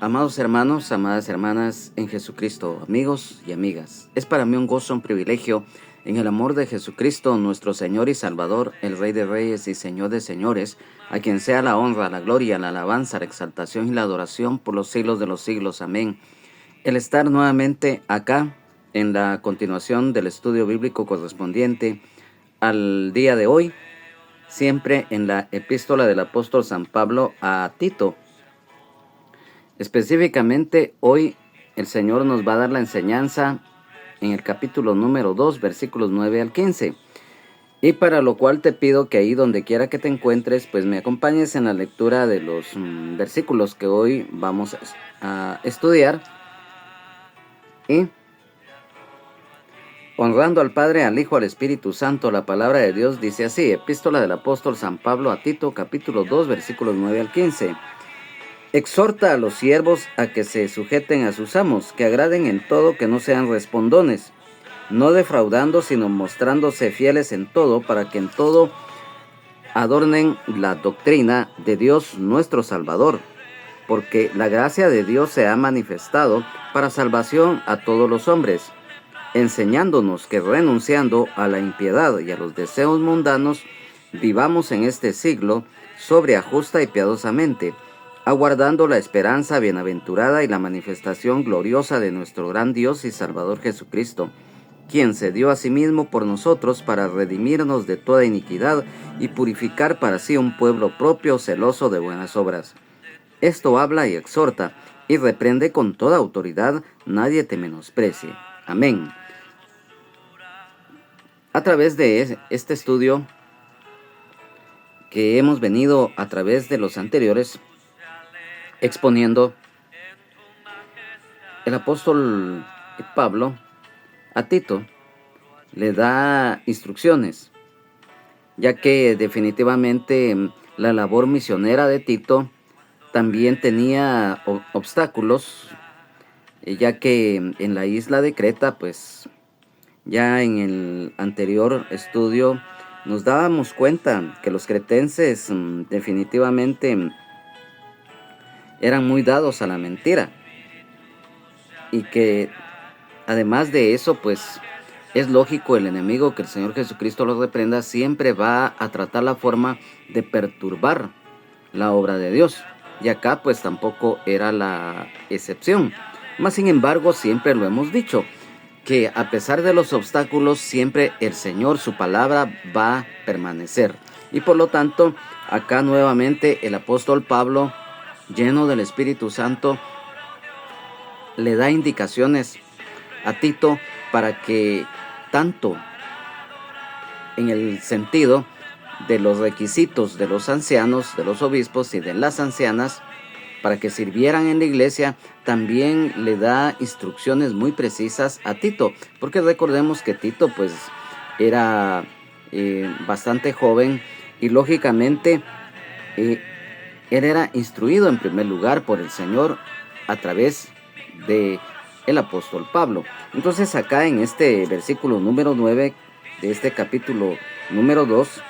Amados hermanos, amadas hermanas en Jesucristo, amigos y amigas, es para mí un gozo, un privilegio en el amor de Jesucristo, nuestro Señor y Salvador, el Rey de Reyes y Señor de Señores, a quien sea la honra, la gloria, la alabanza, la exaltación y la adoración por los siglos de los siglos. Amén. El estar nuevamente acá en la continuación del estudio bíblico correspondiente al día de hoy, siempre en la epístola del apóstol San Pablo a Tito. Específicamente, hoy el Señor nos va a dar la enseñanza en el capítulo número 2, versículos 9 al 15. Y para lo cual te pido que ahí donde quiera que te encuentres, pues me acompañes en la lectura de los versículos que hoy vamos a estudiar. Y honrando al Padre, al Hijo, al Espíritu Santo, la palabra de Dios dice así: Epístola del apóstol San Pablo a Tito, capítulo 2, versículos 9 al 15. Exhorta a los siervos a que se sujeten a sus amos, que agraden en todo, que no sean respondones, no defraudando, sino mostrándose fieles en todo, para que en todo adornen la doctrina de Dios nuestro Salvador, porque la gracia de Dios se ha manifestado para salvación a todos los hombres, enseñándonos que renunciando a la impiedad y a los deseos mundanos, vivamos en este siglo sobria, justa y piadosamente, aguardando la esperanza bienaventurada y la manifestación gloriosa de nuestro gran Dios y Salvador Jesucristo, quien se dio a sí mismo por nosotros para redimirnos de toda iniquidad y purificar para sí un pueblo propio celoso de buenas obras. Esto habla y exhorta y reprende con toda autoridad, nadie te menosprecie. Amén. A través de este estudio que hemos venido a través de los anteriores exponiendo, el apóstol Pablo a Tito le da instrucciones, ya que definitivamente la labor misionera de Tito también tenía obstáculos, ya que en la isla de Creta, pues ya en el anterior estudio nos dábamos cuenta que los cretenses definitivamente eran muy dados a la mentira, y que además de eso, pues es lógico, el enemigo, que el Señor Jesucristo lo reprenda, siempre va a tratar la forma de perturbar la obra de Dios, y acá pues tampoco era la excepción. Mas sin embargo, siempre lo hemos dicho, que a pesar de los obstáculos, siempre el Señor, su palabra, va a permanecer. Y por lo tanto, acá nuevamente el apóstol Pablo, lleno del Espíritu Santo, le da indicaciones a Tito para que, tanto en el sentido de los requisitos de los ancianos, de los obispos y de las ancianas, para que sirvieran en la iglesia, también le da instrucciones muy precisas a Tito, porque recordemos que Tito pues era bastante joven, y lógicamente él era instruido en primer lugar por el Señor a través de el apóstol Pablo. Entonces acá en este versículo número 9 de este capítulo número 2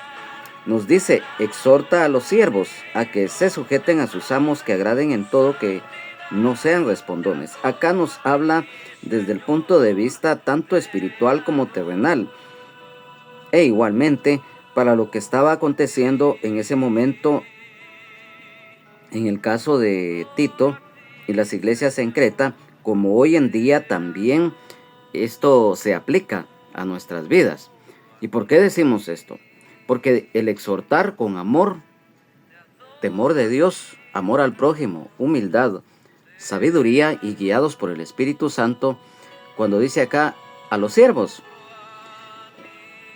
nos dice: exhorta a los siervos a que se sujeten a sus amos, que agraden en todo, que no sean respondones. Acá nos habla desde el punto de vista tanto espiritual como terrenal, e igualmente para lo que estaba aconteciendo en ese momento en el caso de Tito y las iglesias en Creta, como hoy en día también esto se aplica a nuestras vidas. ¿Y por qué decimos esto? Porque el exhortar con amor, temor de Dios, amor al prójimo, humildad, sabiduría y guiados por el Espíritu Santo, cuando dice acá a los siervos,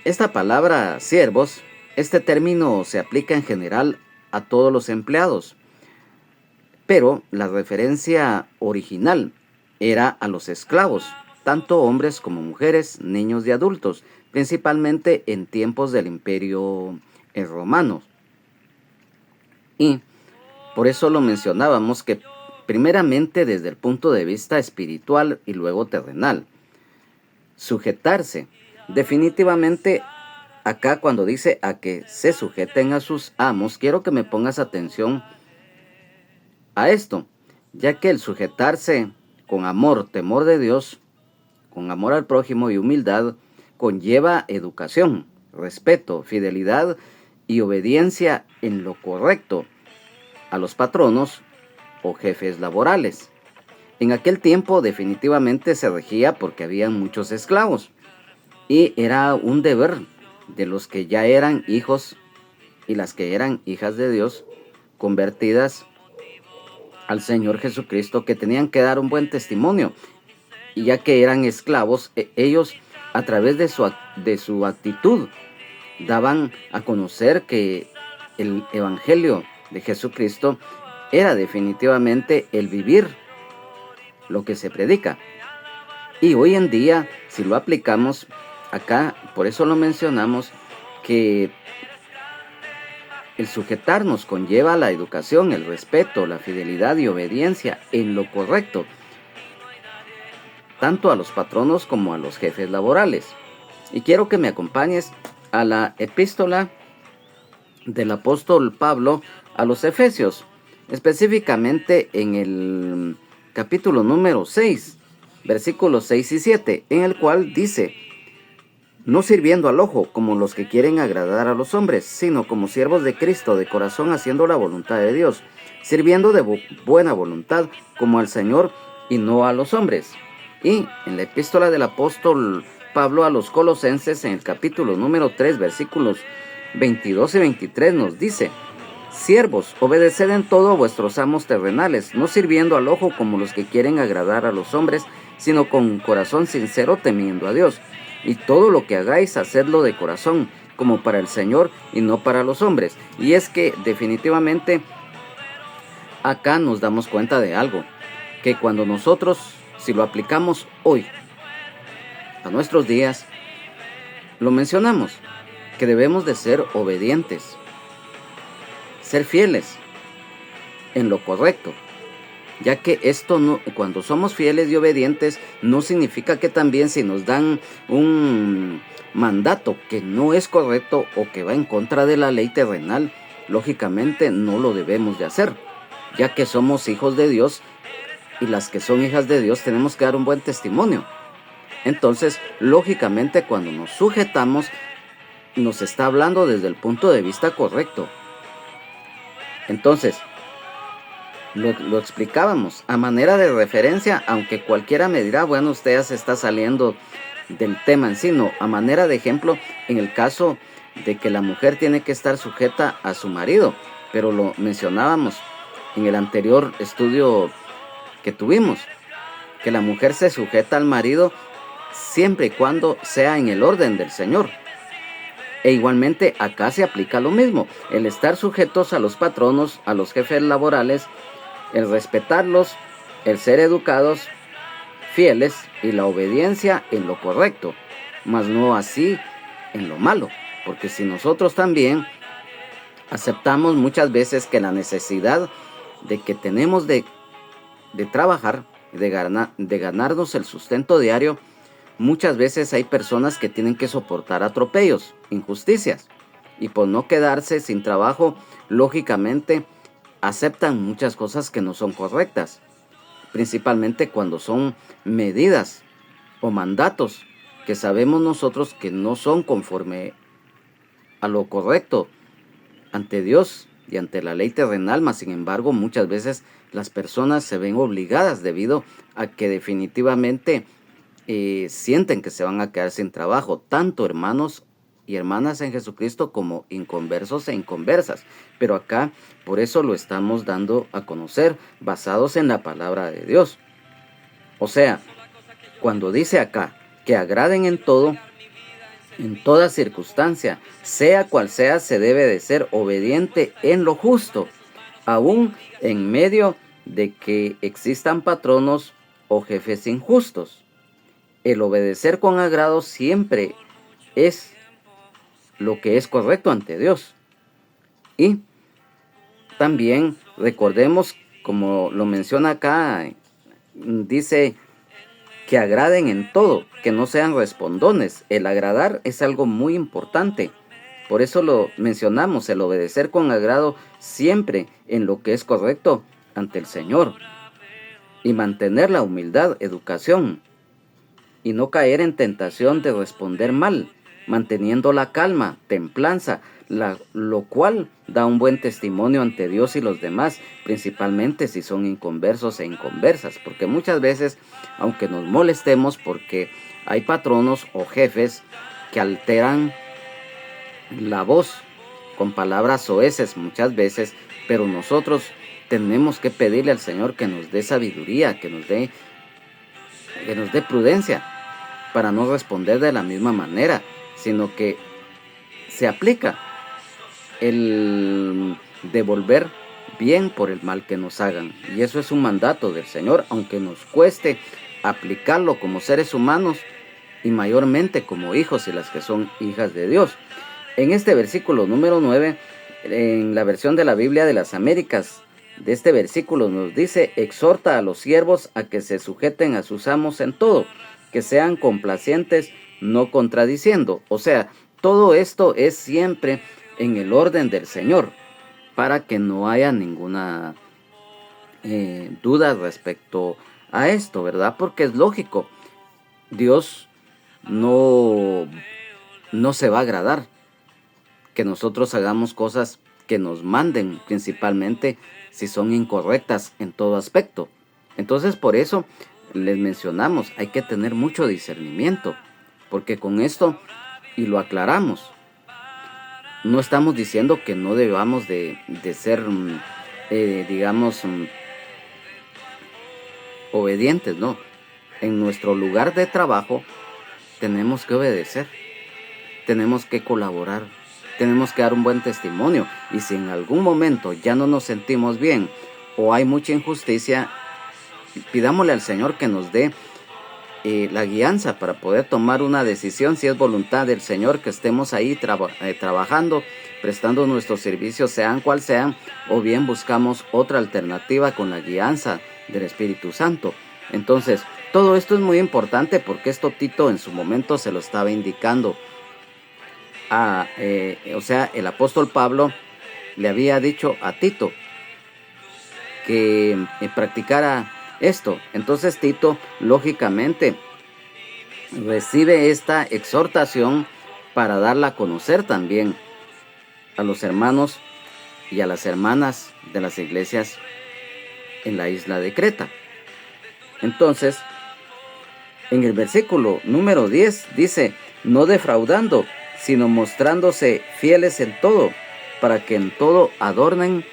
esta palabra siervos, este término se aplica en general a todos los empleados, pero la referencia original era a los esclavos, tanto hombres como mujeres, niños y adultos, principalmente en tiempos del Imperio Romano. Y por eso lo mencionábamos, que primeramente desde el punto de vista espiritual y luego terrenal. Sujetarse. Definitivamente acá cuando dice a que se sujeten a sus amos, quiero que me pongas atención a esto, ya que el sujetarse con amor, temor de Dios, con amor al prójimo y humildad, conlleva educación, respeto, fidelidad y obediencia en lo correcto a los patronos o jefes laborales. En aquel tiempo definitivamente se regía porque habían muchos esclavos y era un deber de los que ya eran hijos y las que eran hijas de Dios convertidas al Señor Jesucristo, que tenían que dar un buen testimonio, y ya que eran esclavos, ellos a través de su actitud daban a conocer que el Evangelio de Jesucristo era definitivamente el vivir lo que se predica. Y hoy en día, si lo aplicamos acá, por eso lo mencionamos, que el sujetarnos conlleva la educación, el respeto, la fidelidad y obediencia en lo correcto, tanto a los patronos como a los jefes laborales. Y quiero que me acompañes a la epístola del apóstol Pablo a los Efesios, específicamente en el capítulo número 6, versículos 6 y 7, en el cual dice: no sirviendo al ojo como los que quieren agradar a los hombres, sino como siervos de Cristo, de corazón haciendo la voluntad de Dios, sirviendo de buena voluntad como al Señor y no a los hombres. Y en la epístola del apóstol Pablo a los Colosenses, en el capítulo número 3, versículos 22 y 23, nos dice: siervos, obedeced en todo a vuestros amos terrenales, no sirviendo al ojo como los que quieren agradar a los hombres, sino con corazón sincero, temiendo a Dios. Y todo lo que hagáis, hacedlo de corazón, como para el Señor y no para los hombres. Y es que definitivamente acá nos damos cuenta de algo, que cuando nosotros, si lo aplicamos hoy a nuestros días, lo mencionamos, que debemos de ser obedientes, ser fieles en lo correcto, ya que esto no, cuando somos fieles y obedientes, no significa que también si nos dan un mandato que no es correcto o que va en contra de la ley terrenal, lógicamente no lo debemos de hacer, ya que somos hijos de Dios y las que son hijas de Dios tenemos que dar un buen testimonio. Entonces, lógicamente, cuando nos sujetamos, nos está hablando desde el punto de vista correcto. Entonces, lo explicábamos a manera de referencia, aunque cualquiera me dirá, bueno, usted ya se está saliendo del tema en sí, no, a manera de ejemplo, en el caso de que la mujer tiene que estar sujeta a su marido, pero lo mencionábamos en el anterior estudio que tuvimos, que la mujer se sujeta al marido siempre y cuando sea en el orden del Señor. E igualmente acá se aplica lo mismo, el estar sujetos a los patronos, a los jefes laborales, el respetarlos, el ser educados, fieles y la obediencia en lo correcto, mas no así en lo malo, porque si nosotros también aceptamos muchas veces que la necesidad de que tenemos de trabajar, de ganarnos el sustento diario, muchas veces hay personas que tienen que soportar atropellos, injusticias, y por no quedarse sin trabajo, lógicamente aceptan muchas cosas que no son correctas, principalmente cuando son medidas o mandatos que sabemos nosotros que no son conforme a lo correcto ante Dios y ante la ley terrenal, mas sin embargo muchas veces las personas se ven obligadas debido a que definitivamente sienten que se van a quedar sin trabajo, tanto hermanos y hermanas en Jesucristo como inconversos e inconversas. Pero acá por eso lo estamos dando a conocer basados en la palabra de Dios. O sea, cuando dice acá que agraden en todo, en toda circunstancia, sea cual sea, se debe de ser obediente en lo justo, aún en medio de que existan patronos o jefes injustos. El obedecer con agrado siempre es lo que es correcto ante Dios. Y también recordemos, como lo menciona acá, dice que agraden en todo, que no sean respondones. El agradar es algo muy importante. Por eso lo mencionamos, el obedecer con agrado siempre en lo que es correcto ante el Señor. y mantener la humildad, educación, y no caer en tentación de responder mal, manteniendo la calma, templanza, lo cual da un buen testimonio ante Dios y los demás, principalmente si son inconversos e inconversas, porque muchas veces, aunque nos molestemos porque hay patronos o jefes que alteran la voz con palabras soeces muchas veces, pero nosotros tenemos que pedirle al Señor que nos dé sabiduría, que nos dé prudencia para no responder de la misma manera, sino que se aplica el devolver bien por el mal que nos hagan. Y eso es un mandato del Señor, aunque nos cueste aplicarlo como seres humanos y mayormente como hijos y las que son hijas de Dios. En este versículo número 9, en la versión de la Biblia de las Américas, de este versículo nos dice: exhorta a los siervos a que se sujeten a sus amos en todo, que sean complacientes, no contradiciendo. O sea, todo esto es siempre en el orden del Señor, para que no haya ninguna duda respecto a esto, ¿verdad? Porque es lógico, Dios no se va a agradar que nosotros hagamos cosas que nos manden, principalmente si son incorrectas en todo aspecto. Entonces, por eso les mencionamos, hay que tener mucho discernimiento, porque con esto, y lo aclaramos, no estamos diciendo que no debamos de ser, obedientes, no. En nuestro lugar de trabajo tenemos que obedecer, tenemos que colaborar, tenemos que dar un buen testimonio. Y si en algún momento ya no nos sentimos bien o hay mucha injusticia, pidámosle al Señor que nos dé la guianza para poder tomar una decisión, si es voluntad del Señor que estemos ahí trabajando, prestando nuestros servicios, sean cual sean, o bien buscamos otra alternativa con la guianza del Espíritu Santo. Entonces, todo esto es muy importante porque esto Tito en su momento se lo estaba indicando. El apóstol Pablo le había dicho a Tito que practicara esto. Entonces Tito, lógicamente, recibe esta exhortación para darla a conocer también a los hermanos y a las hermanas de las iglesias en la isla de Creta. Entonces, en el versículo número 10 dice: no defraudando, sino mostrándose fieles en todo, para que en todo adornen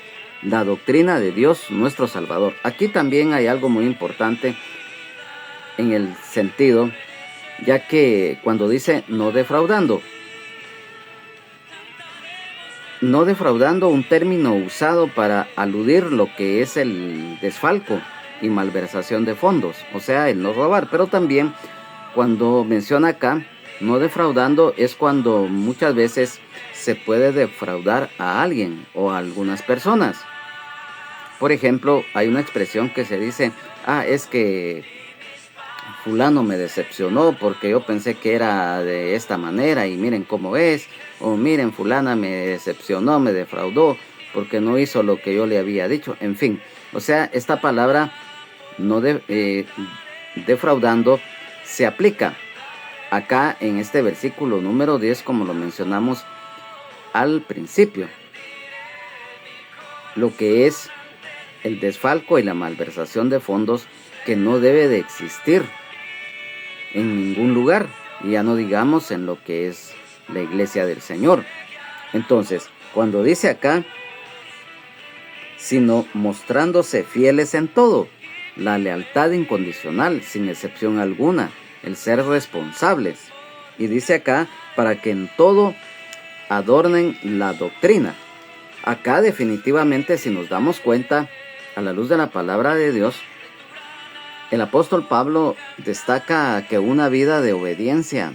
la doctrina de Dios nuestro Salvador. Aquí también hay algo muy importante en el sentido, ya que cuando dice no defraudando, un término usado para aludir lo que es el desfalco y malversación de fondos, o sea, el no robar. Pero también cuando menciona acá no defraudando, es cuando muchas veces se puede defraudar a alguien o a algunas personas. Por ejemplo, hay una expresión que se dice: es que fulano me decepcionó porque yo pensé que era de esta manera y miren cómo es. O miren, fulana me decepcionó, me defraudó porque no hizo lo que yo le había dicho. En fin, o sea, esta palabra defraudando se aplica acá en este versículo número 10, como lo mencionamos al principio, lo que es el desfalco y la malversación de fondos, que no debe de existir en ningún lugar, y ya no digamos en lo que es la iglesia del Señor. Entonces, cuando dice acá, sino mostrándose fieles en todo, la lealtad incondicional, sin excepción alguna, el ser responsables. Y dice acá, para que en todo adornen la doctrina. Acá definitivamente, si nos damos cuenta, a la luz de la palabra de Dios, el apóstol Pablo destaca que una vida de obediencia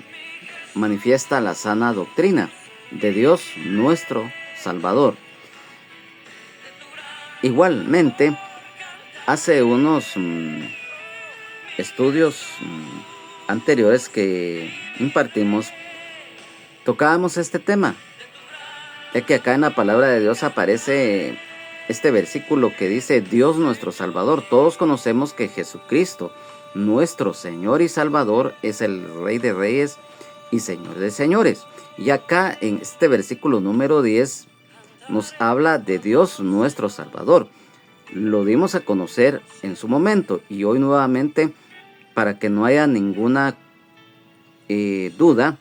manifiesta la sana doctrina de Dios nuestro Salvador. Igualmente, hace unos estudios anteriores que impartimos, tocábamos este tema, ya que acá en la palabra de Dios aparece este versículo que dice Dios nuestro Salvador. Todos conocemos que Jesucristo, nuestro Señor y Salvador, es el Rey de Reyes y Señor de Señores. Y acá en este versículo número 10 nos habla de Dios nuestro Salvador. Lo dimos a conocer en su momento y hoy nuevamente, para que no haya ninguna duda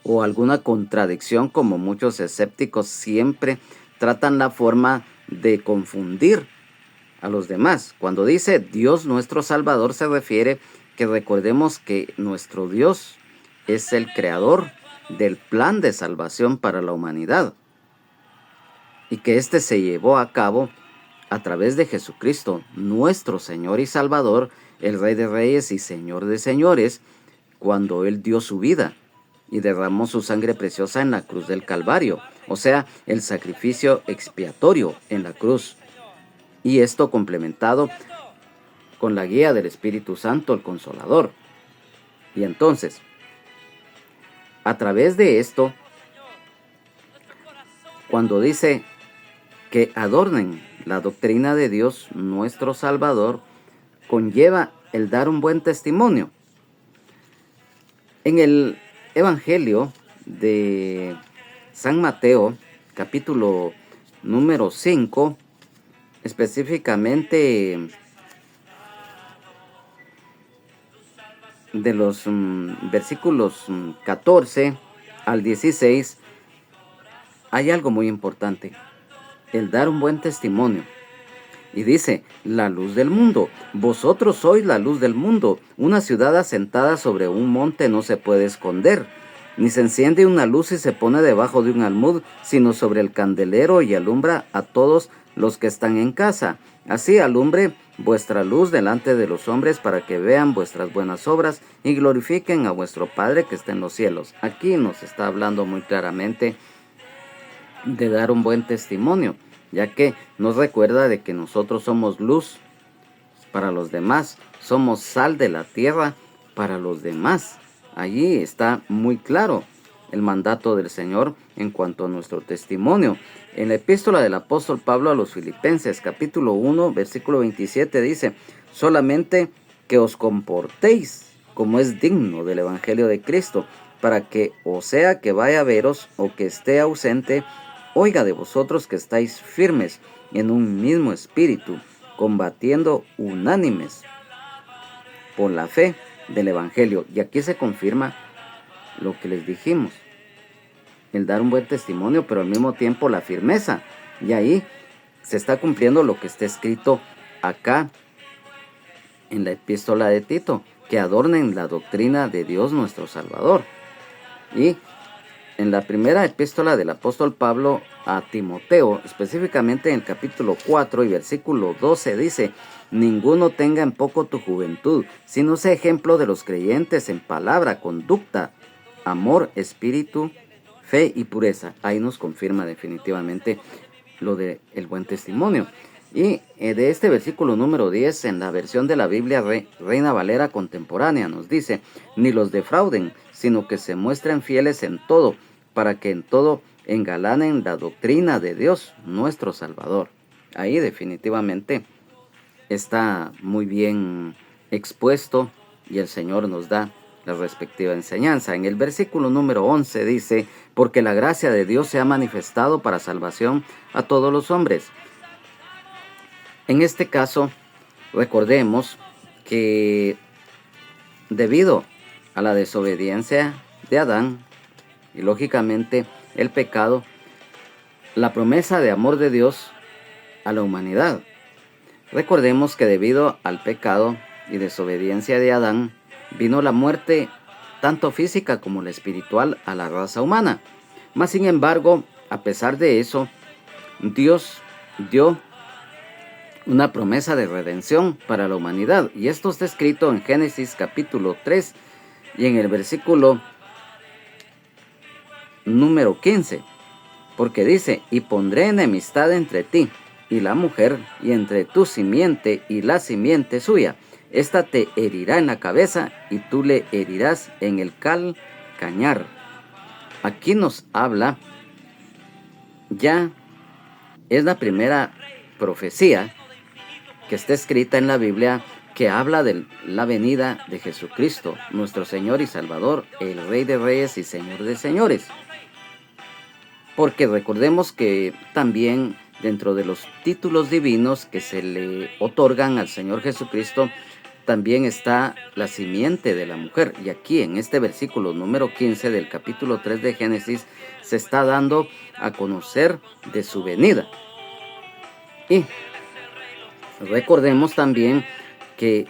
o alguna contradicción, como muchos escépticos siempre tratan la forma de confundir a los demás. Cuando dice Dios nuestro Salvador, se refiere que recordemos que nuestro Dios es el creador del plan de salvación para la humanidad y que éste se llevó a cabo a través de Jesucristo, nuestro Señor y Salvador, el Rey de Reyes y Señor de Señores, cuando Él dio su vida y derramó su sangre preciosa en la cruz del Calvario, o sea, el sacrificio expiatorio en la cruz. Y esto complementado con la guía del Espíritu Santo, el Consolador. Y entonces, a través de esto, cuando dice que adornen la doctrina de Dios, nuestro Salvador, conlleva el dar un buen testimonio. En el Evangelio de San Mateo, capítulo número 5, específicamente de los versículos 14 al 16, hay algo muy importante, el dar un buen testimonio. Y dice, la luz del mundo. Vosotros sois la luz del mundo. Una ciudad asentada sobre un monte no se puede esconder. Ni se enciende una luz y se pone debajo de un almud, sino sobre el candelero y alumbra a todos los que están en casa. Así alumbre vuestra luz delante de los hombres para que vean vuestras buenas obras y glorifiquen a vuestro Padre que está en los cielos. Aquí nos está hablando muy claramente de dar un buen testimonio, ya que nos recuerda de que nosotros somos luz para los demás, somos sal de la tierra para los demás. Allí está muy claro el mandato del Señor en cuanto a nuestro testimonio. En la epístola del apóstol Pablo a los Filipenses, capítulo 1, versículo 27, dice, solamente que os comportéis como es digno del Evangelio de Cristo, para que, o sea que vaya a veros o que esté ausente, oiga de vosotros que estáis firmes en un mismo espíritu, combatiendo unánimes por la fe del Evangelio. Y aquí se confirma lo que les dijimos, el dar un buen testimonio, pero al mismo tiempo la firmeza. Y ahí se está cumpliendo lo que está escrito acá en la epístola de Tito, que adornen la doctrina de Dios nuestro Salvador. Y en la primera epístola del apóstol Pablo a Timoteo, específicamente en el capítulo 4 y versículo 12, dice, ninguno tenga en poco tu juventud, sino sea ejemplo de los creyentes en palabra, conducta, amor, espíritu, fe y pureza. Ahí nos confirma definitivamente lo del buen testimonio. Y de este versículo número 10, en la versión de la Biblia Reina Valera contemporánea, nos dice, ni los defrauden, sino que se muestren fieles en todo, para que en todo engalanen la doctrina de Dios, nuestro Salvador. Ahí definitivamente está muy bien expuesto y el Señor nos da la respectiva enseñanza. En el versículo número 11 dice, porque la gracia de Dios se ha manifestado para salvación a todos los hombres. En este caso, recordemos que debido a la desobediencia de Adán y lógicamente el pecado, la promesa de amor de Dios a la humanidad. Recordemos que debido al pecado y desobediencia de Adán, vino la muerte tanto física como la espiritual a la raza humana. Mas sin embargo, a pesar de eso, Dios dio una promesa de redención para la humanidad. Y esto está escrito en Génesis capítulo 3 y en el versículo número 15. Porque dice, y pondré enemistad entre ti y la mujer, y entre tu simiente y la simiente suya. Esta te herirá en la cabeza y tú le herirás en el calcañar. Aquí nos habla ya es la primera profecía que está escrita en la Biblia que habla de la venida de Jesucristo, nuestro Señor y Salvador, el Rey de Reyes y Señor de Señores. Porque recordemos que también dentro de los títulos divinos que se le otorgan al Señor Jesucristo, también está la simiente de la mujer. Y aquí en este versículo número 15 del capítulo 3 de Génesis se está dando a conocer de su venida. Y recordemos también que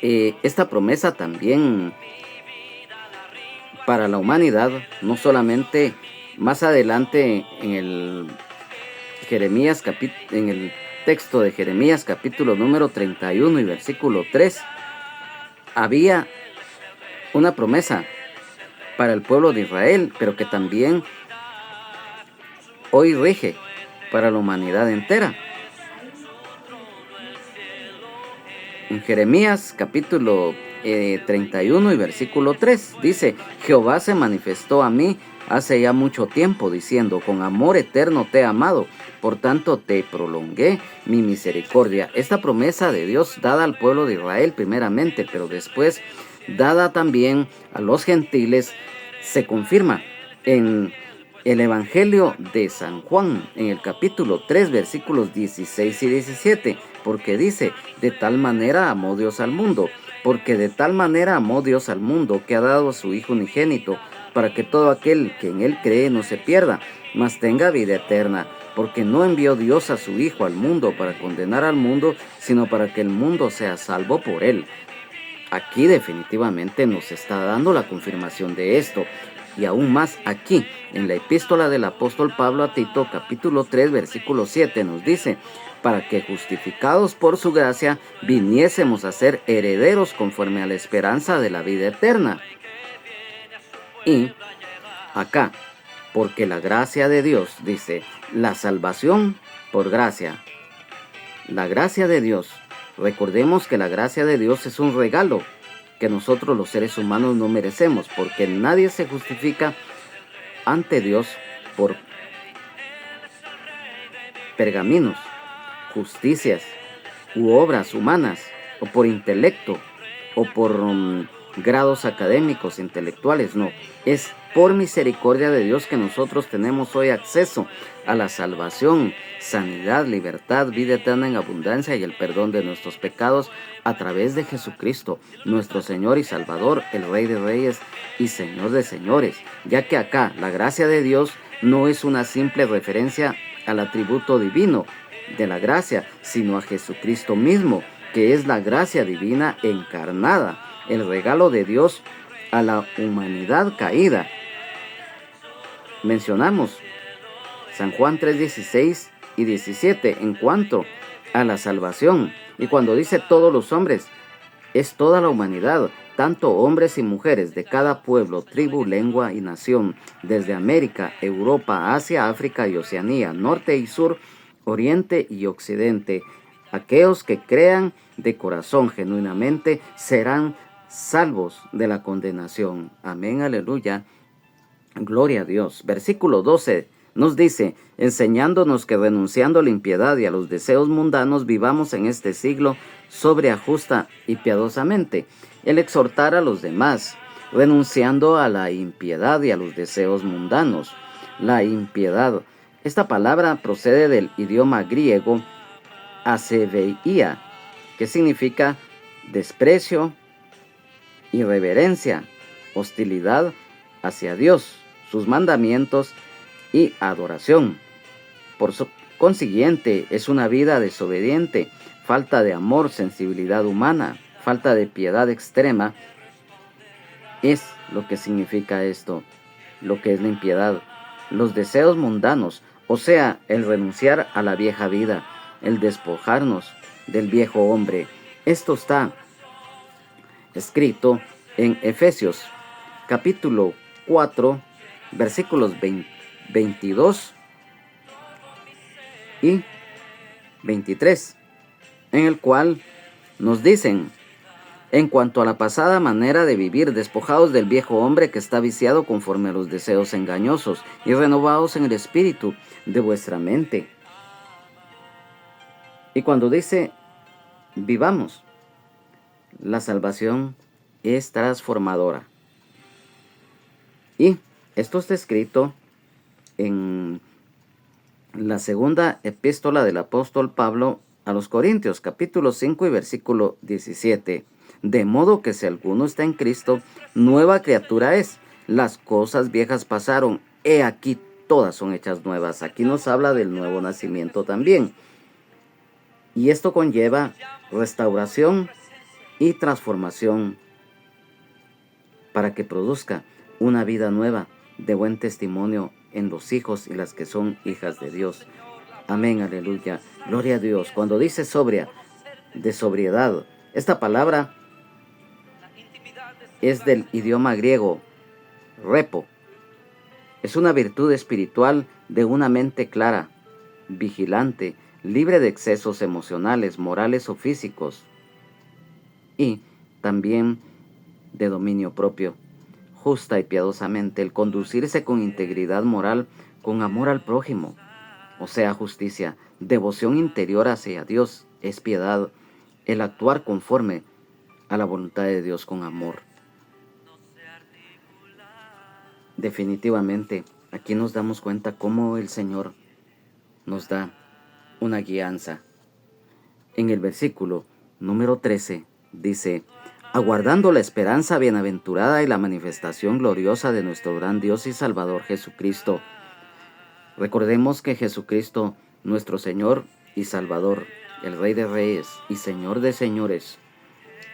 esta promesa también para la humanidad, no solamente más adelante en el texto de Jeremías capítulo número 31 y versículo 3, había una promesa para el pueblo de Israel, pero que también hoy rige para la humanidad entera. En Jeremías capítulo 31 y versículo 3 dice: Jehová se manifestó a mí hace ya mucho tiempo, diciendo: con amor eterno te he amado, por tanto te prolongué mi misericordia. Esta promesa de Dios dada al pueblo de Israel primeramente, pero después dada también a los gentiles, se confirma en el Evangelio de San Juan, en el capítulo 3, versículos 16 y 17, porque dice: de tal manera amó Dios al mundo, porque de tal manera amó Dios al mundo, que ha dado a su Hijo unigénito, para que todo aquel que en él cree no se pierda, mas tenga vida eterna. Porque no envió Dios a su Hijo al mundo para condenar al mundo, sino para que el mundo sea salvo por él. Aquí definitivamente nos está dando la confirmación de esto. Y aún más aquí, en la epístola del apóstol Pablo a Tito, capítulo 3, versículo 7, nos dice: para que justificados por su gracia, viniésemos a ser herederos conforme a la esperanza de la vida eterna. Y acá, porque la gracia de Dios, dice, la salvación por gracia. La gracia de Dios. Recordemos que la gracia de Dios es un regalo que nosotros los seres humanos no merecemos, porque nadie se justifica ante Dios por pergaminos, justicias u obras humanas, o por intelecto, o por grados académicos, intelectuales. No, es por misericordia de Dios que nosotros tenemos hoy acceso a la salvación, sanidad, libertad, vida eterna en abundancia y el perdón de nuestros pecados a través de Jesucristo, nuestro Señor y Salvador, el Rey de Reyes y Señor de Señores, ya que acá la gracia de Dios no es una simple referencia al atributo divino de la gracia, sino a Jesucristo mismo, que es la gracia divina encarnada, el regalo de Dios a la humanidad caída. Mencionamos San Juan 3:16 y 17 en cuanto a la salvación. Y cuando dice todos los hombres, es toda la humanidad, tanto hombres y mujeres de cada pueblo, tribu, lengua y nación, desde América, Europa, Asia, África y Oceanía, norte y sur, oriente y occidente. Aquellos que crean de corazón genuinamente serán salvos de la condenación. Amén, aleluya. Gloria a Dios. Versículo 12 nos dice: enseñándonos que renunciando a la impiedad y a los deseos mundanos vivamos en este siglo sobria, justa y piadosamente. El exhortar a los demás, renunciando a la impiedad y a los deseos mundanos. La impiedad. Esta palabra procede del idioma griego aseveia, que significa desprecio, irreverencia, hostilidad hacia Dios, sus mandamientos y adoración. Por consiguiente, es una vida desobediente, falta de amor, sensibilidad humana, falta de piedad extrema. Es lo que significa esto, lo que es la impiedad. Los deseos mundanos, o sea, el renunciar a la vieja vida, el despojarnos del viejo hombre. Esto está escrito en Efesios capítulo 4, versículos 22 y 23, en el cual nos dicen: en cuanto a la pasada manera de vivir, despojados del viejo hombre que está viciado conforme a los deseos engañosos, y renovados en el espíritu de vuestra mente. Y cuando dice vivamos, la salvación es transformadora. Y esto está escrito en la segunda epístola del apóstol Pablo a los Corintios, capítulo 5 y versículo 17. De modo que si alguno está en Cristo, nueva criatura es. Las cosas viejas pasaron, he aquí todas son hechas nuevas. Aquí nos habla del nuevo nacimiento también. Y esto conlleva restauración y transformación para que produzca una vida nueva de buen testimonio en los hijos y las que son hijas de Dios. Amén, aleluya. Gloria a Dios. Cuando dice sobria, de sobriedad, esta palabra es del idioma griego, repo. Es una virtud espiritual de una mente clara, vigilante, libre de excesos emocionales, morales o físicos, y también de dominio propio, justa y piadosamente, el conducirse con integridad moral, con amor al prójimo, o sea, justicia, devoción interior hacia Dios, es piedad, el actuar conforme a la voluntad de Dios con amor. Definitivamente, aquí nos damos cuenta cómo el Señor nos da una guianza. En el versículo número 13 dice: aguardando la esperanza bienaventurada y la manifestación gloriosa de nuestro gran Dios y Salvador Jesucristo. Recordemos que Jesucristo, nuestro Señor y Salvador, el Rey de Reyes y Señor de Señores,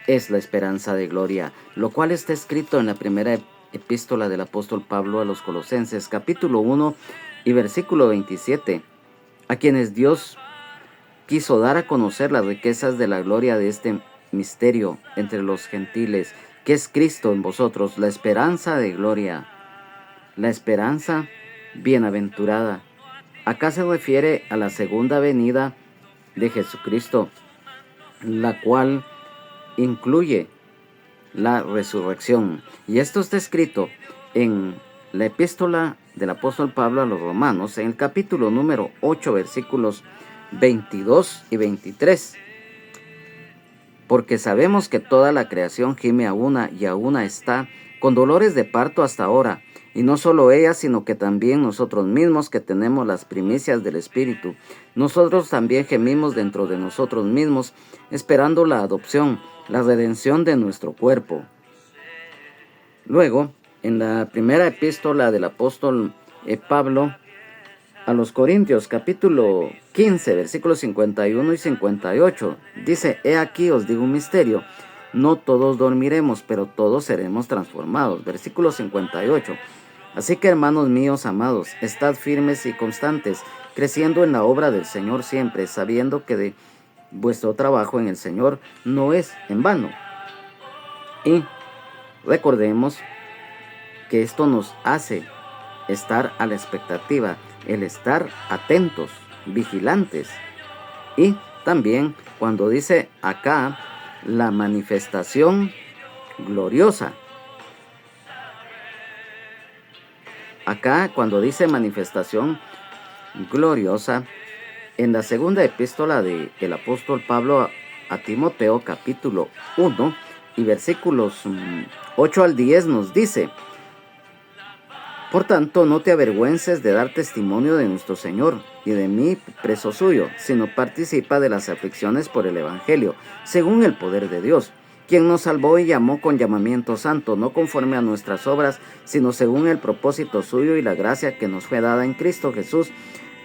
es la esperanza de gloria, lo cual está escrito en la primera epístola del apóstol Pablo a los Colosenses, capítulo 1 y versículo 27, a quienes Dios quiso dar a conocer las riquezas de la gloria de este misterio entre los gentiles, que es Cristo en vosotros, la esperanza de gloria, la esperanza bienaventurada. Acá se refiere a la segunda venida de Jesucristo, la cual incluye la resurrección. Y esto está escrito en la epístola del apóstol Pablo a los Romanos, en el capítulo número 8, versículos 22 y 23. Porque sabemos que toda la creación gime a una y a una está con dolores de parto hasta ahora, y no solo ella, sino que también nosotros mismos que tenemos las primicias del Espíritu. Nosotros también gemimos dentro de nosotros mismos, esperando la adopción, la redención de nuestro cuerpo. Luego, en la primera epístola del apóstol Pablo a los Corintios, capítulo 15, versículos 51 y 58, dice: he aquí os digo un misterio, no todos dormiremos, pero todos seremos transformados. Versículo 58, así que hermanos míos amados, estad firmes y constantes, creciendo en la obra del Señor siempre, sabiendo que de vuestro trabajo en el Señor no es en vano. Y recordemos que esto nos hace estar a la expectativa, el estar atentos, vigilantes. Y también cuando dice acá la manifestación gloriosa. Acá cuando dice manifestación gloriosa, en la segunda epístola del apóstol Pablo a Timoteo, capítulo 1 y versículos 8 al 10 nos dice: por tanto, no te avergüences de dar testimonio de nuestro Señor y de mí, preso suyo, sino participa de las aflicciones por el Evangelio, según el poder de Dios, quien nos salvó y llamó con llamamiento santo, no conforme a nuestras obras, sino según el propósito suyo y la gracia que nos fue dada en Cristo Jesús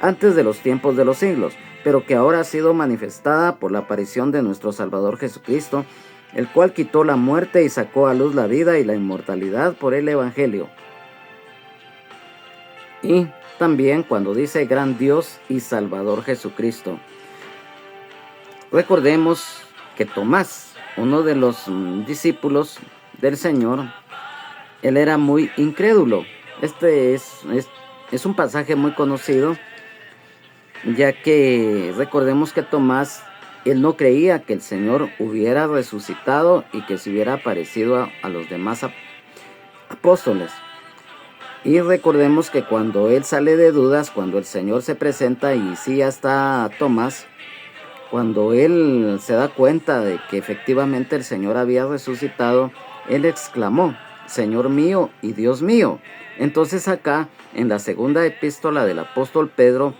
antes de los tiempos de los siglos, pero que ahora ha sido manifestada por la aparición de nuestro Salvador Jesucristo, el cual quitó la muerte y sacó a luz la vida y la inmortalidad por el Evangelio. Y también cuando dice gran Dios y Salvador Jesucristo. Recordemos que Tomás, uno de los discípulos del Señor, él era muy incrédulo. Este es un pasaje muy conocido, ya que recordemos que Tomás Él no creía que el Señor hubiera resucitado y que se hubiera aparecido a los demás apóstoles. Y recordemos que cuando él sale de dudas, cuando el Señor se presenta y sí ya está Tomás, cuando él se da cuenta de que efectivamente el Señor había resucitado, él exclamó: Señor mío y Dios mío. Entonces acá, en la segunda epístola del apóstol Pedro,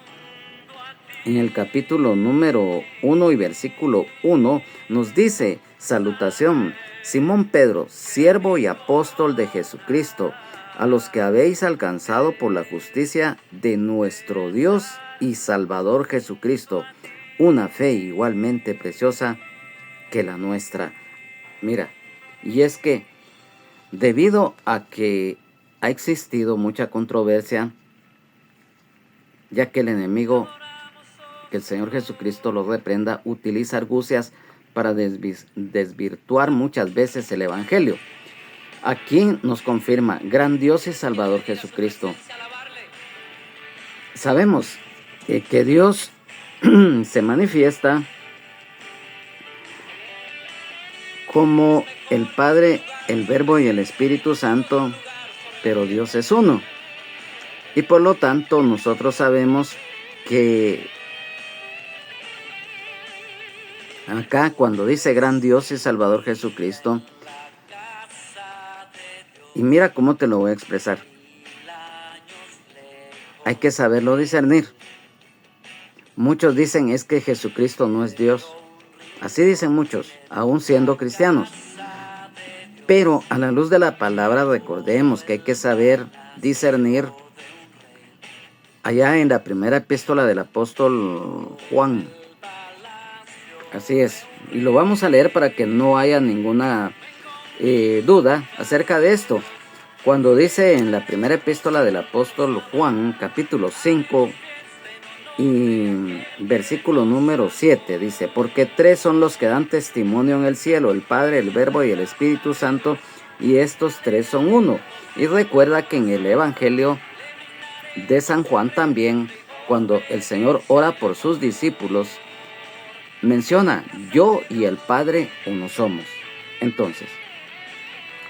en el capítulo número 1 y versículo 1, nos dice: salutación, Simón Pedro, siervo y apóstol de Jesucristo, a los que habéis alcanzado por la justicia de nuestro Dios y Salvador Jesucristo, una fe igualmente preciosa que la nuestra. Mira, y es que debido a que ha existido mucha controversia, ya que el enemigo, que el Señor Jesucristo lo reprenda, utiliza argucias para desvirtuar muchas veces el Evangelio. Aquí nos confirma: gran Dios y Salvador Jesucristo. Sabemos que Dios se manifiesta como el Padre, el Verbo y el Espíritu Santo, pero Dios es uno. Y por lo tanto nosotros sabemos que acá cuando dice gran Dios y Salvador Jesucristo, y mira cómo te lo voy a expresar, hay que saberlo discernir. Muchos dicen es que Jesucristo no es Dios. Así dicen muchos, aún siendo cristianos. Pero a la luz de la palabra recordemos que hay que saber discernir. Allá en la primera epístola del apóstol Juan. Así es. Y lo vamos a leer para que no haya ninguna duda acerca de esto. Cuando dice en la primera epístola del apóstol Juan, capítulo 5 y versículo número 7, dice: porque tres son los que dan testimonio en el cielo, el Padre, el Verbo y el Espíritu Santo, y estos tres son uno. Y recuerda que en el Evangelio de San Juan también, cuando el Señor ora por sus discípulos, menciona: yo y el Padre uno somos. Entonces,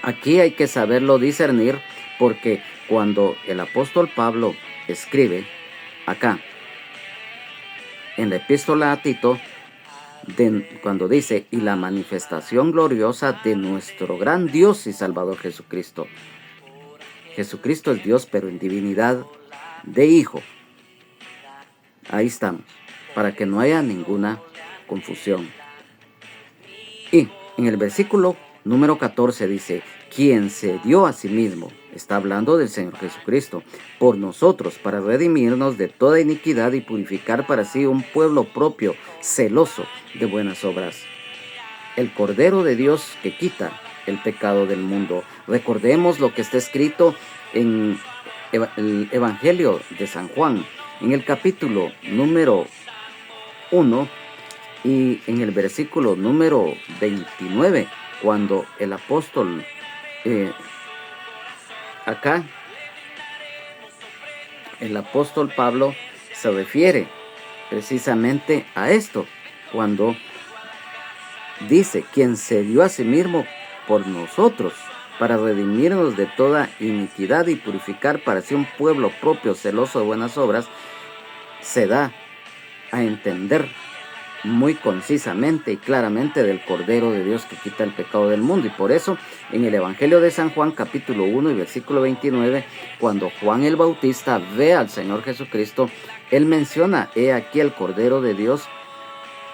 aquí hay que saberlo discernir, porque cuando el apóstol Pablo escribe acá en la epístola a Tito, cuando dice: y la manifestación gloriosa de nuestro gran Dios y Salvador Jesucristo. Jesucristo es Dios, pero en divinidad de Hijo. Ahí estamos, para que no haya ninguna confusión. Y en el versículo número 14 dice: quien se dio a sí mismo, está hablando del Señor Jesucristo, por nosotros, para redimirnos de toda iniquidad y purificar para sí un pueblo propio, celoso de buenas obras. El Cordero de Dios que quita el pecado del mundo. Recordemos lo que está escrito en el Evangelio de San Juan, en el capítulo número 1 y en el versículo número 29, cuando el apóstol acá, el apóstol Pablo se refiere precisamente a esto, cuando dice: quien se dio a sí mismo por nosotros, para redimirnos de toda iniquidad y purificar para sí un pueblo propio, celoso de buenas obras. Se da a entender muy concisamente y claramente del Cordero de Dios que quita el pecado del mundo. Y por eso en el Evangelio de San Juan, capítulo 1 y versículo 29, cuando Juan el Bautista ve al Señor Jesucristo, él menciona: he aquí el Cordero de Dios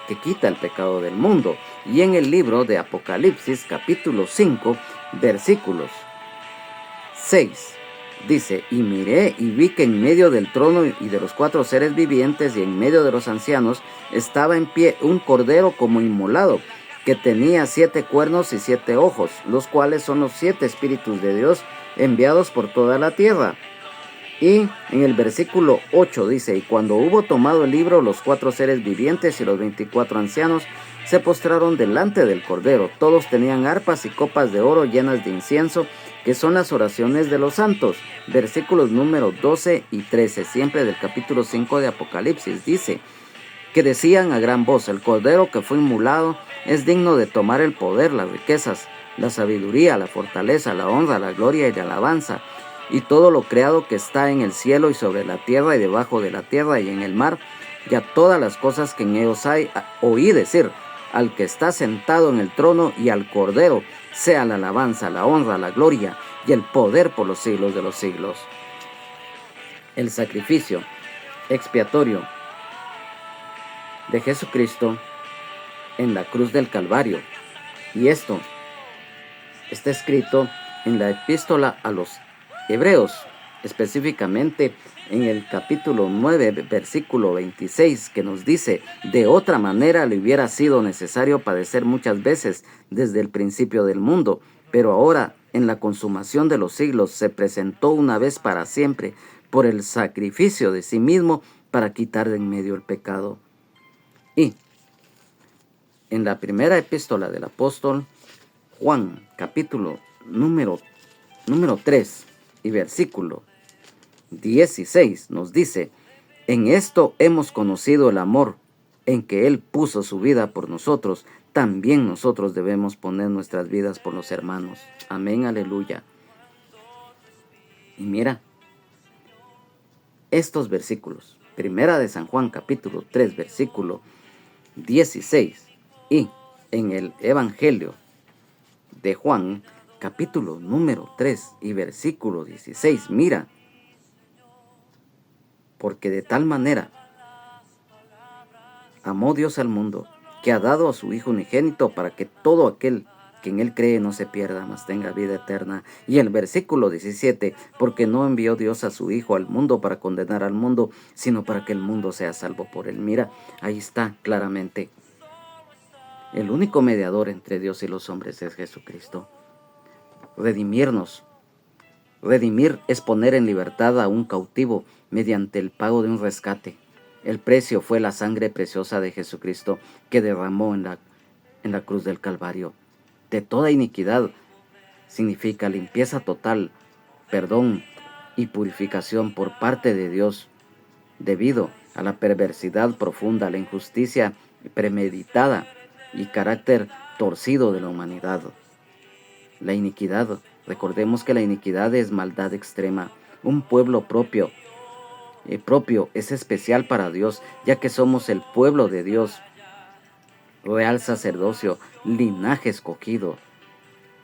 que quita el pecado del mundo. Y en el libro de Apocalipsis, capítulo 5, versículos 6, dice: y miré y vi que en medio del trono y de los cuatro seres vivientes y en medio de los ancianos estaba en pie un cordero como inmolado, que tenía 7 cuernos y 7 ojos, los cuales son los 7 espíritus de Dios enviados por toda la tierra. Y en el versículo 8 dice: y cuando hubo tomado el libro, los 4 seres vivientes y los 24 ancianos se postraron delante del Cordero. Todos tenían arpas y copas de oro llenas de incienso, que son las oraciones de los santos. Versículos número 12 y 13, siempre del capítulo 5 de Apocalipsis, dice: que decían a gran voz: el Cordero que fue inmolado es digno de tomar el poder, las riquezas, la sabiduría, la fortaleza, la honra, la gloria y la alabanza, y todo lo creado que está en el cielo y sobre la tierra y debajo de la tierra y en el mar, y a todas las cosas que en ellos hay. Oí decir al que está sentado en el trono y al Cordero sea la alabanza, la honra, la gloria y el poder por los siglos de los siglos. El sacrificio expiatorio de Jesucristo en la cruz del Calvario. Y esto está escrito en la epístola a los Hebreos, específicamente en el capítulo 9, versículo 26, que nos dice: de otra manera le hubiera sido necesario padecer muchas veces desde el principio del mundo, pero ahora, en la consumación de los siglos, se presentó una vez para siempre por el sacrificio de sí mismo para quitar de en medio el pecado. Y en la primera epístola del apóstol Juan, capítulo número 3 y versículo 16, nos dice: en esto hemos conocido el amor, en que Él puso su vida por nosotros. También nosotros debemos poner nuestras vidas por los hermanos. Amén, aleluya. Y mira, estos versículos, primera de San Juan, capítulo 3, versículo 16, y en el Evangelio de Juan, capítulo número 3 y versículo 16, mira: porque de tal manera amó Dios al mundo, que ha dado a su Hijo unigénito, para que todo aquel que en Él cree no se pierda, mas tenga vida eterna. Y el versículo 17, porque no envió Dios a su Hijo al mundo para condenar al mundo, sino para que el mundo sea salvo por Él. Mira, ahí está claramente. El único mediador entre Dios y los hombres es Jesucristo. Redimirnos. Redimir es poner en libertad a un cautivo mediante el pago de un rescate. El precio fue la sangre preciosa de Jesucristo que derramó en la cruz del Calvario. De toda iniquidad significa limpieza total, perdón y purificación por parte de Dios, debido a la perversidad profunda, la injusticia premeditada y carácter torcido de la humanidad. La iniquidad, recordemos que la iniquidad es maldad extrema. Un pueblo propio es especial para Dios, ya que somos el pueblo de Dios, real sacerdocio, linaje escogido,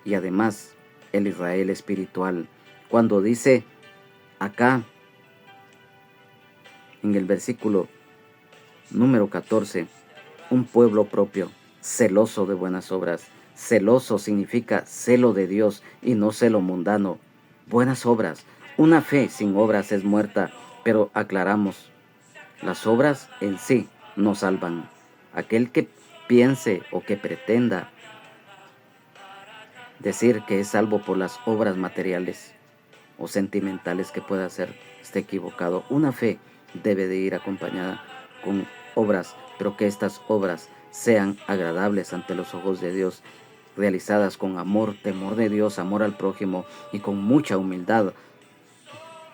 y además el Israel espiritual. Cuando dice acá en el versículo número 14, un pueblo propio, celoso de buenas obras. Celoso significa celo de Dios y no celo mundano. Buenas obras. Una fe sin obras es muerta, pero aclaramos, las obras en sí no salvan. Aquel que piense o que pretenda decir que es salvo por las obras materiales o sentimentales que pueda hacer, está equivocado. Una fe debe de ir acompañada con obras, pero que estas obras sean agradables ante los ojos de Dios, realizadas con amor, temor de Dios, amor al prójimo y con mucha humildad,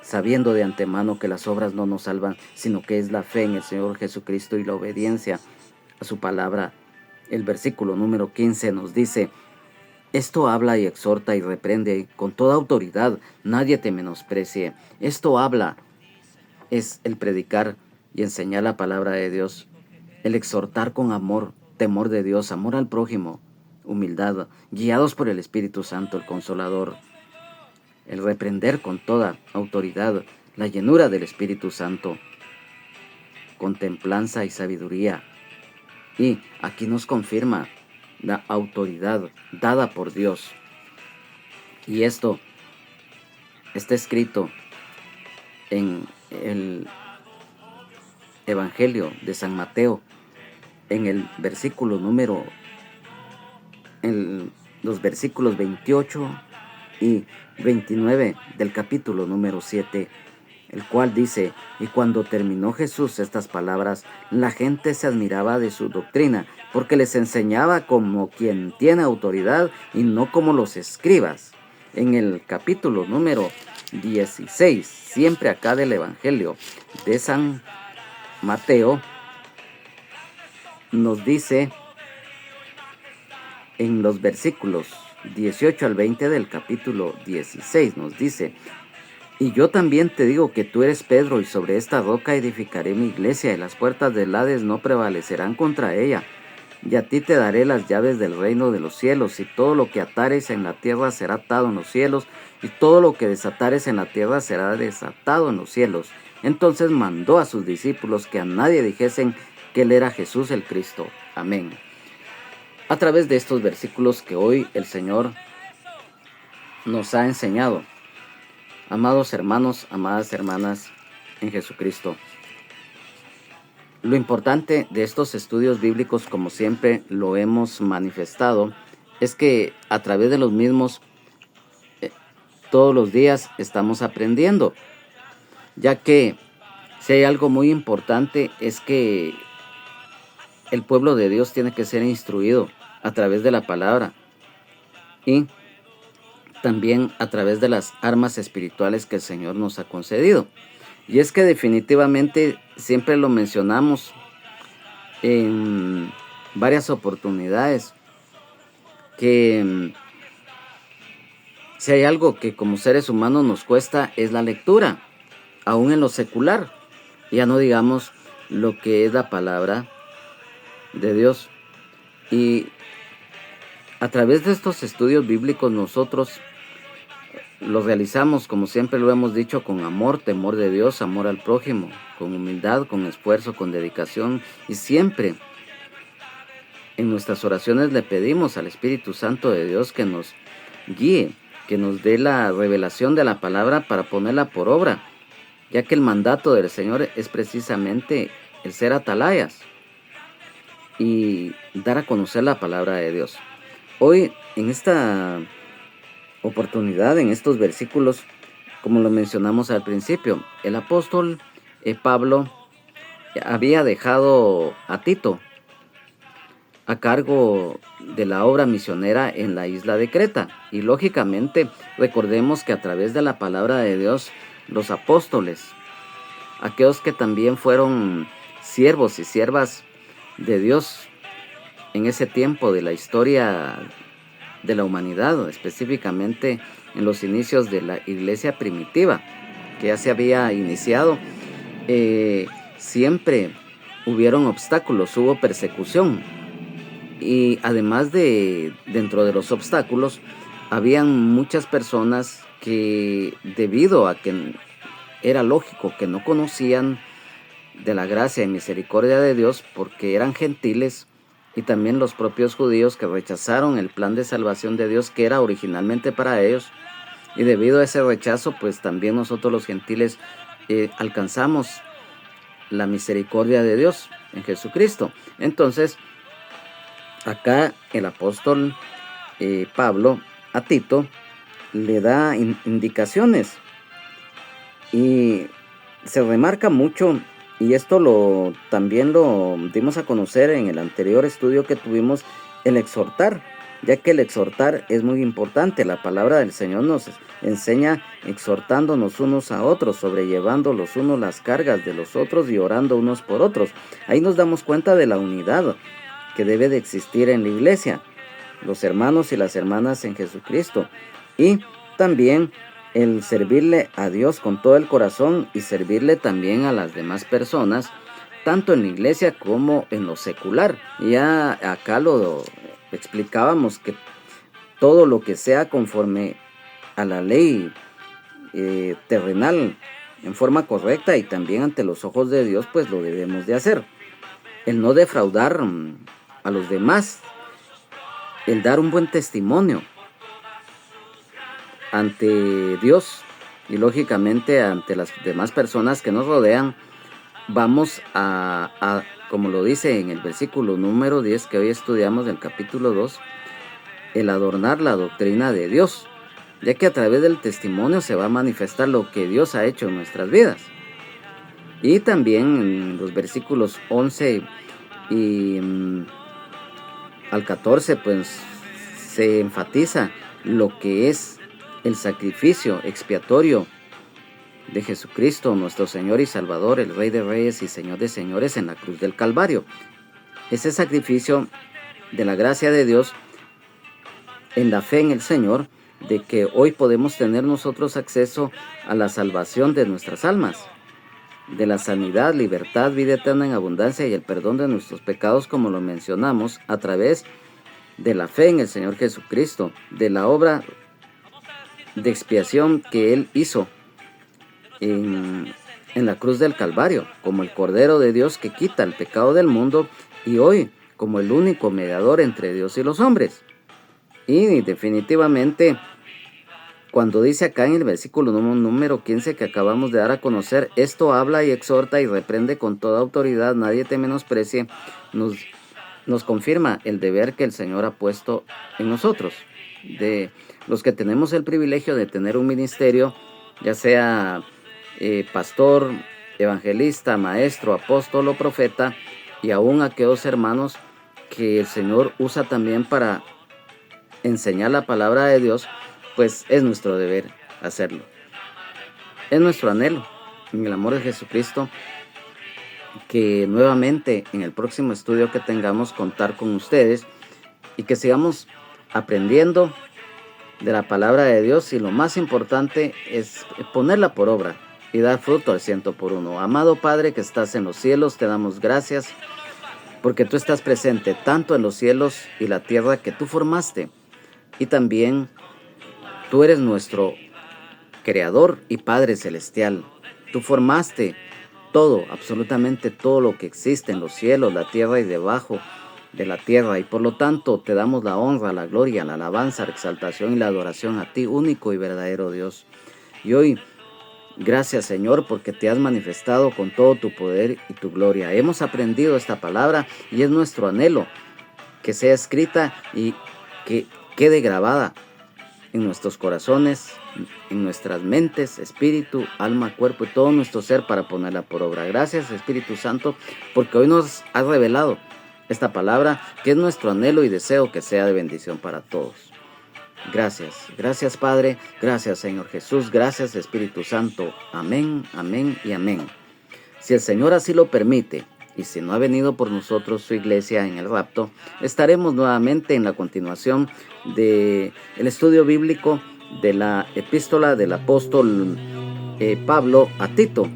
sabiendo de antemano que las obras no nos salvan, sino que es la fe en el Señor Jesucristo y la obediencia a su palabra. El versículo número 15 nos dice: esto habla y exhorta y reprende con toda autoridad, nadie te menosprecie. Esto habla es el predicar y enseñar la palabra de Dios, el exhortar con amor, temor de Dios, amor al prójimo, humildad, guiados por el Espíritu Santo, el Consolador, el reprender con toda autoridad, la llenura del Espíritu Santo, con templanza y sabiduría. Y aquí nos confirma la autoridad dada por Dios. Y esto está escrito en el Evangelio de San Mateo, en el versículo número, en los versículos 28 y 29 del capítulo número 7, el cual dice: y cuando terminó Jesús estas palabras, la gente se admiraba de su doctrina, porque les enseñaba como quien tiene autoridad y no como los escribas. En el capítulo número 16, siempre acá del Evangelio de San Mateo, nos dice en los versículos 18 al 20 del capítulo 16, nos dice: y yo también te digo que tú eres Pedro, y sobre esta roca edificaré mi iglesia, y las puertas del Hades no prevalecerán contra ella. Y a ti te daré las llaves del reino de los cielos, y todo lo que atares en la tierra será atado en los cielos, y todo lo que desatares en la tierra será desatado en los cielos. Entonces mandó a sus discípulos que a nadie dijesen que él era Jesús el Cristo. Amén. A través de estos versículos que hoy el Señor nos ha enseñado, amados hermanos, amadas hermanas en Jesucristo, lo importante de estos estudios bíblicos, como siempre lo hemos manifestado, es que a través de los mismos todos los días estamos aprendiendo, ya que si hay algo muy importante es que el pueblo de Dios tiene que ser instruido a través de la palabra y también a través de las armas espirituales que el Señor nos ha concedido. Y es que definitivamente siempre lo mencionamos en varias oportunidades, que si hay algo que como seres humanos nos cuesta es la lectura, aún en lo secular, ya no digamos lo que es la palabra de Dios. Y a través de estos estudios bíblicos nosotros los realizamos, como siempre lo hemos dicho, con amor, temor de Dios, amor al prójimo, con humildad, con esfuerzo, con dedicación, y siempre en nuestras oraciones le pedimos al Espíritu Santo de Dios que nos guíe, que nos dé la revelación de la palabra para ponerla por obra, ya que el mandato del Señor es precisamente el ser atalayas y dar a conocer la palabra de Dios. Hoy, en esta oportunidad, en estos versículos, como lo mencionamos al principio, el apóstol Pablo había dejado a Tito a cargo de la obra misionera en la isla de Creta. Y lógicamente, recordemos que a través de la palabra de Dios, los apóstoles, aquellos que también fueron siervos y siervas de Dios en ese tiempo de la historia de la humanidad, específicamente en los inicios de la iglesia primitiva, que ya se había iniciado, siempre hubieron obstáculos, hubo persecución. Y además de dentro de los obstáculos, habían muchas personas que, debido a que era lógico que no conocían de la gracia y misericordia de Dios, porque eran gentiles, y también los propios judíos que rechazaron el plan de salvación de Dios que era originalmente para ellos, y debido a ese rechazo, pues también nosotros los gentiles alcanzamos la misericordia de Dios en Jesucristo. Entonces, acá el apóstol Pablo a Tito le da indicaciones, y se remarca mucho, y esto también lo dimos a conocer en el anterior estudio que tuvimos, el exhortar, ya que el exhortar es muy importante. La palabra del Señor nos enseña exhortándonos unos a otros, sobrellevando los unos las cargas de los otros y orando unos por otros. Ahí nos damos cuenta de la unidad que debe de existir en la iglesia, los hermanos y las hermanas en Jesucristo, y también el servirle a Dios con todo el corazón y servirle también a las demás personas, tanto en la iglesia como en lo secular. Ya acá lo explicábamos, que todo lo que sea conforme a la ley terrenal, en forma correcta y también ante los ojos de Dios, pues lo debemos de hacer. El no defraudar a los demás, el dar un buen testimonio ante Dios y lógicamente ante las demás personas que nos rodean. Vamos a como lo dice en el versículo número 10 que hoy estudiamos del capítulo 2, el adornar la doctrina de Dios, ya que a través del testimonio se va a manifestar lo que Dios ha hecho en nuestras vidas. Y también en los versículos 11 y al 14, pues se enfatiza lo que es el sacrificio expiatorio de Jesucristo, nuestro Señor y Salvador, el Rey de Reyes y Señor de Señores, en la cruz del Calvario. ese sacrificio de la gracia de Dios en la fe en el Señor, de que hoy podemos tener nosotros acceso a la salvación de nuestras almas, de la sanidad, libertad, vida eterna en abundancia y el perdón de nuestros pecados, como lo mencionamos, a través de la fe en el Señor Jesucristo, de la obra de expiación que Él hizo en la cruz del Calvario, como el Cordero de Dios que quita el pecado del mundo, y hoy como el único mediador entre Dios y los hombres. Y definitivamente, cuando dice acá en el versículo número 15 que acabamos de dar a conocer, esto habla y exhorta y reprende con toda autoridad, nadie te menosprecie, nos confirma el deber que el Señor ha puesto en nosotros, de los que tenemos el privilegio de tener un ministerio, ya sea pastor, evangelista, maestro, apóstol o profeta, y aún aquellos hermanos que el Señor usa también para enseñar la palabra de Dios, pues es nuestro deber hacerlo. Es nuestro anhelo, en el amor de Jesucristo, que nuevamente en el próximo estudio que tengamos contar con ustedes y que sigamos aprendiendo de la palabra de Dios, y lo más importante es ponerla por obra y dar fruto al 100%. Amado Padre que estás en los cielos, te damos gracias porque tú estás presente tanto en los cielos y la tierra que tú formaste, y también tú eres nuestro Creador y Padre Celestial. Tú formaste todo, absolutamente todo lo que existe en los cielos, la tierra y debajo de la tierra, y por lo tanto te damos la honra, la gloria, la alabanza, la exaltación y la adoración a ti, único y verdadero Dios. Y hoy, gracias Señor, porque te has manifestado con todo tu poder y tu gloria. Hemos aprendido esta palabra y es nuestro anhelo que sea escrita y que quede grabada en nuestros corazones, en nuestras mentes, espíritu, alma, cuerpo y todo nuestro ser para ponerla por obra. Gracias Espíritu Santo, porque hoy nos has revelado esta palabra que es nuestro anhelo y deseo que sea de bendición para todos. Gracias, gracias Padre, gracias Señor Jesús, gracias Espíritu Santo. Amén, amén y amén. Si el Señor así lo permite, y si no ha venido por nosotros su iglesia en el rapto, estaremos nuevamente en la continuación del estudio bíblico de la epístola del apóstol Pablo a Tito.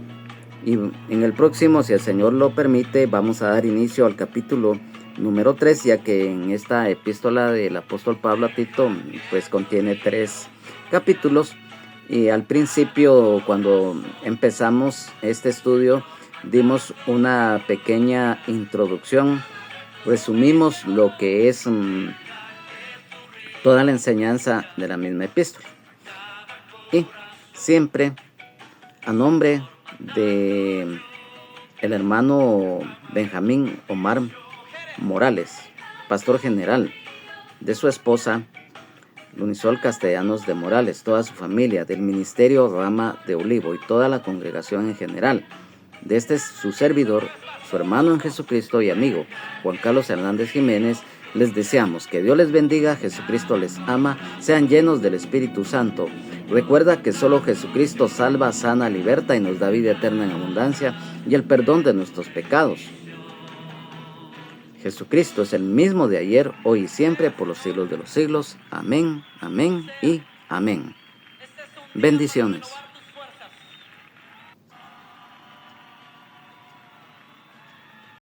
Y en el próximo, si el Señor lo permite, vamos a dar inicio al capítulo número 3, ya que en esta epístola del apóstol Pablo a Tito pues contiene 3 capítulos. Y al principio, cuando empezamos este estudio, dimos una pequeña introducción, resumimos lo que es toda la enseñanza de la misma epístola. Y siempre a nombre de el hermano Benjamín Omar Morales, pastor general, de su esposa Lunisol Castellanos de Morales, toda su familia, del ministerio Rama de Olivo y toda la congregación en general, de este su servidor, su hermano en Jesucristo y amigo Juan Carlos Hernández Jiménez, les deseamos que Dios les bendiga, Jesucristo les ama, sean llenos del Espíritu Santo. Recuerda que solo Jesucristo salva, sana, liberta y nos da vida eterna en abundancia y el perdón de nuestros pecados. Jesucristo es el mismo de ayer, hoy y siempre, por los siglos de los siglos. Amén, amén y amén. Bendiciones.